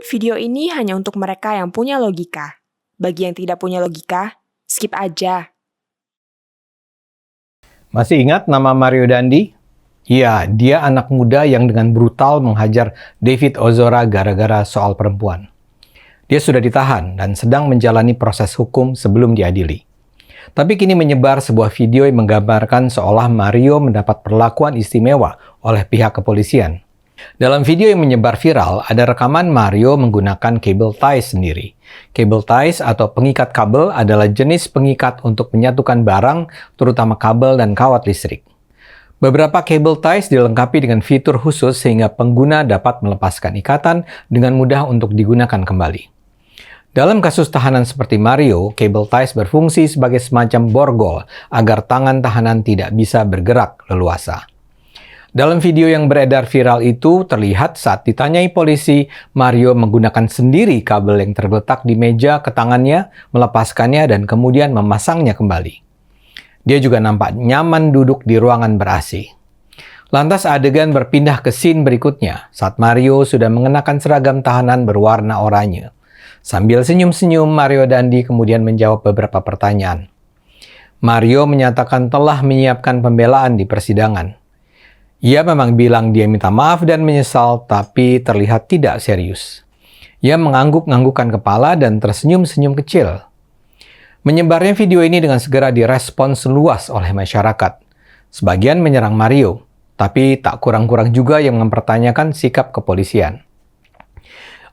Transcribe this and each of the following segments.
Video ini hanya untuk mereka yang punya logika. Bagi yang tidak punya logika, skip aja. Masih ingat nama Mario Dandi? Ya, dia anak muda yang dengan brutal menghajar David Ozora gara-gara soal perempuan. Dia sudah ditahan dan sedang menjalani proses hukum sebelum diadili. Tapi kini menyebar sebuah video yang menggambarkan seolah Mario mendapat perlakuan istimewa oleh pihak kepolisian. Dalam video yang menyebar viral, ada rekaman Mario menggunakan cable ties sendiri. Cable ties atau pengikat kabel adalah jenis pengikat untuk menyatukan barang, terutama kabel dan kawat listrik. Beberapa cable ties dilengkapi dengan fitur khusus sehingga pengguna dapat melepaskan ikatan dengan mudah untuk digunakan kembali. Dalam kasus tahanan seperti Mario, cable ties berfungsi sebagai semacam borgol agar tangan tahanan tidak bisa bergerak leluasa. Dalam video yang beredar viral itu, terlihat saat ditanyai polisi, Mario menggunakan sendiri kabel yang terletak di meja ke tangannya, melepaskannya dan kemudian memasangnya kembali. Dia juga nampak nyaman duduk di ruangan ber-AC. Lantas adegan berpindah ke scene berikutnya, saat Mario sudah mengenakan seragam tahanan berwarna oranye. Sambil senyum-senyum, Mario Dandi kemudian menjawab beberapa pertanyaan. Mario menyatakan telah menyiapkan pembelaan di persidangan. Ia memang bilang dia minta maaf dan menyesal, tapi terlihat tidak serius. Ia mengangguk-anggukkan kepala dan tersenyum-senyum kecil. Menyebarnya video ini dengan segera direspons luas oleh masyarakat. Sebagian menyerang Mario, tapi tak kurang-kurang juga yang mempertanyakan sikap kepolisian.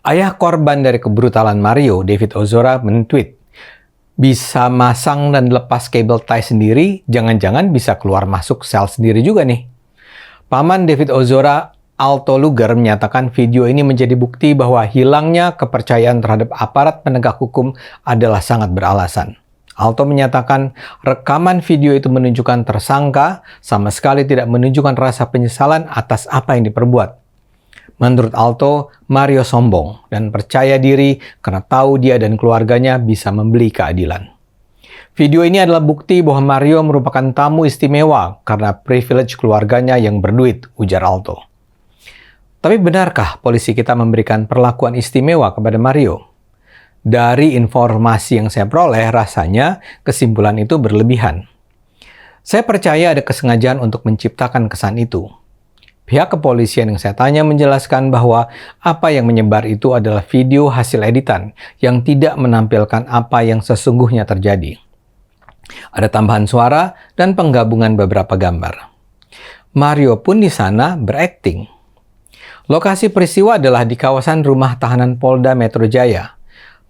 Ayah korban dari kebrutalan Mario, David Ozora, men-tweet, "Bisa masang dan lepas cable tie sendiri, jangan-jangan bisa keluar masuk sel sendiri juga nih." Paman David Ozora, Alto Luger, menyatakan video ini menjadi bukti bahwa hilangnya kepercayaan terhadap aparat penegak hukum adalah sangat beralasan. Alto menyatakan rekaman video itu menunjukkan tersangka sama sekali tidak menunjukkan rasa penyesalan atas apa yang diperbuat. Menurut Alto, Mario sombong dan percaya diri karena tahu dia dan keluarganya bisa membeli keadilan. Video ini adalah bukti bahwa Mario merupakan tamu istimewa karena privilege keluarganya yang berduit, ujar Alto. Tapi benarkah polisi kita memberikan perlakuan istimewa kepada Mario? Dari informasi yang saya peroleh, rasanya kesimpulan itu berlebihan. Saya percaya ada kesengajaan untuk menciptakan kesan itu. Pihak kepolisian yang saya tanya menjelaskan bahwa apa yang menyebar itu adalah video hasil editan yang tidak menampilkan apa yang sesungguhnya terjadi. Ada tambahan suara dan penggabungan beberapa gambar. Mario pun di sana berakting. Lokasi peristiwa adalah di kawasan rumah tahanan Polda Metro Jaya.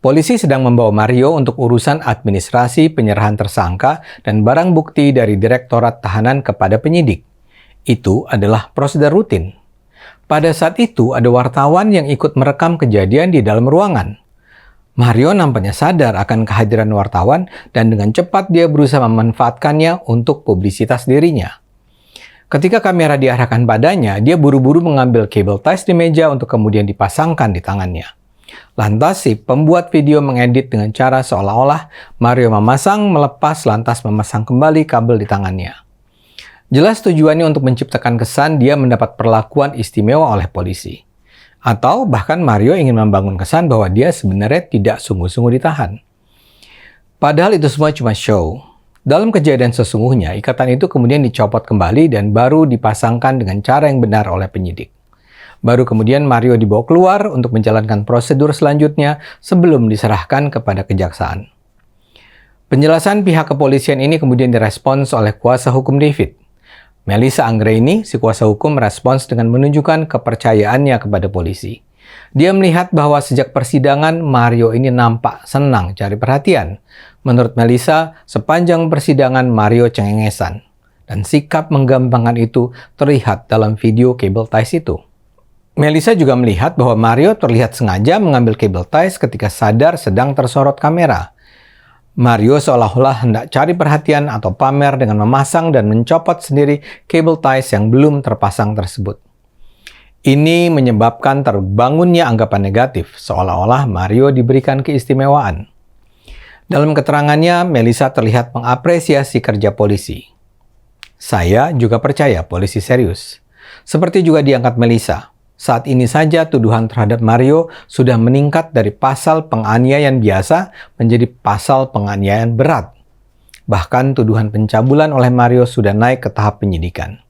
Polisi sedang membawa Mario untuk urusan administrasi penyerahan tersangka dan barang bukti dari Direktorat Tahanan kepada penyidik. Itu adalah prosedur rutin. Pada saat itu ada wartawan yang ikut merekam kejadian di dalam ruangan. Mario nampaknya sadar akan kehadiran wartawan dan dengan cepat dia berusaha memanfaatkannya untuk publisitas dirinya. Ketika kamera diarahkan padanya, dia buru-buru mengambil cable ties di meja untuk kemudian dipasangkan di tangannya. Lantas si pembuat video mengedit dengan cara seolah-olah Mario memasang, melepas, lantas memasang kembali kabel di tangannya. Jelas tujuannya untuk menciptakan kesan dia mendapat perlakuan istimewa oleh polisi. Atau bahkan Mario ingin membangun kesan bahwa dia sebenarnya tidak sungguh-sungguh ditahan. Padahal itu semua cuma show. Dalam kejadian sesungguhnya, ikatan itu kemudian dicopot kembali dan baru dipasangkan dengan cara yang benar oleh penyidik. Baru kemudian Mario dibawa keluar untuk menjalankan prosedur selanjutnya sebelum diserahkan kepada kejaksaan. Penjelasan pihak kepolisian ini kemudian direspons oleh kuasa hukum David. Melissa Anggraini, si kuasa hukum, merespons dengan menunjukkan kepercayaannya kepada polisi. Dia melihat bahwa sejak persidangan, Mario ini nampak senang cari perhatian. Menurut Melissa, sepanjang persidangan Mario cengengesan. Dan sikap menggampangkan itu terlihat dalam video cable ties itu. Melissa juga melihat bahwa Mario terlihat sengaja mengambil cable ties ketika sadar sedang tersorot kamera. Mario seolah-olah hendak cari perhatian atau pamer dengan memasang dan mencopot sendiri cable ties yang belum terpasang tersebut. Ini menyebabkan terbangunnya anggapan negatif, seolah-olah Mario diberikan keistimewaan. Dalam keterangannya, Melissa terlihat mengapresiasi kerja polisi. Saya juga percaya polisi serius. Seperti juga diangkat Melissa. Saat ini saja tuduhan terhadap Mario sudah meningkat dari pasal penganiayaan biasa menjadi pasal penganiayaan berat. Bahkan tuduhan pencabulan oleh Mario sudah naik ke tahap penyidikan.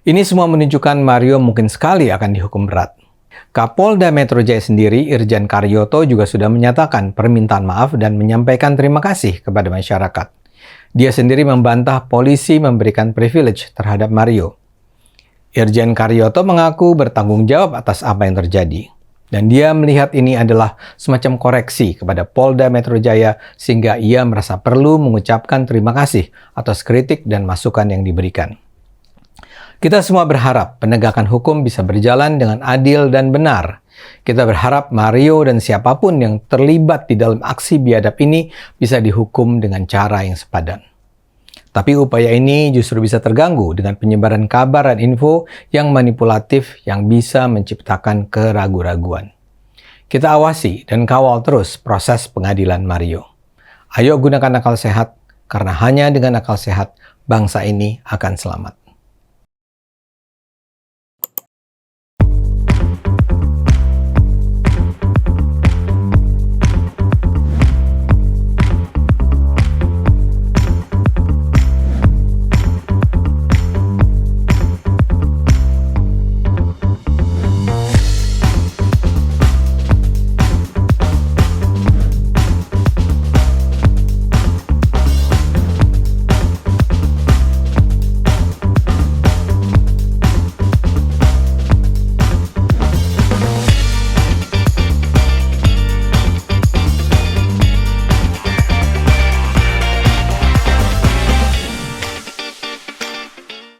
Ini semua menunjukkan Mario mungkin sekali akan dihukum berat. Kapolda Metro Jaya sendiri, Irjen Karyoto, juga sudah menyatakan permintaan maaf dan menyampaikan terima kasih kepada masyarakat. Dia sendiri membantah polisi memberikan privilege terhadap Mario. Irjen Karyoto mengaku bertanggung jawab atas apa yang terjadi. Dan dia melihat ini adalah semacam koreksi kepada Polda Metro Jaya sehingga ia merasa perlu mengucapkan terima kasih atas kritik dan masukan yang diberikan. Kita semua berharap penegakan hukum bisa berjalan dengan adil dan benar. Kita berharap Mario dan siapapun yang terlibat di dalam aksi biadab ini bisa dihukum dengan cara yang sepadan. Tapi upaya ini justru bisa terganggu dengan penyebaran kabar dan info yang manipulatif yang bisa menciptakan keraguan-raguan. Kita awasi dan kawal terus proses pengadilan Mario. Ayo gunakan akal sehat, karena hanya dengan akal sehat bangsa ini akan selamat.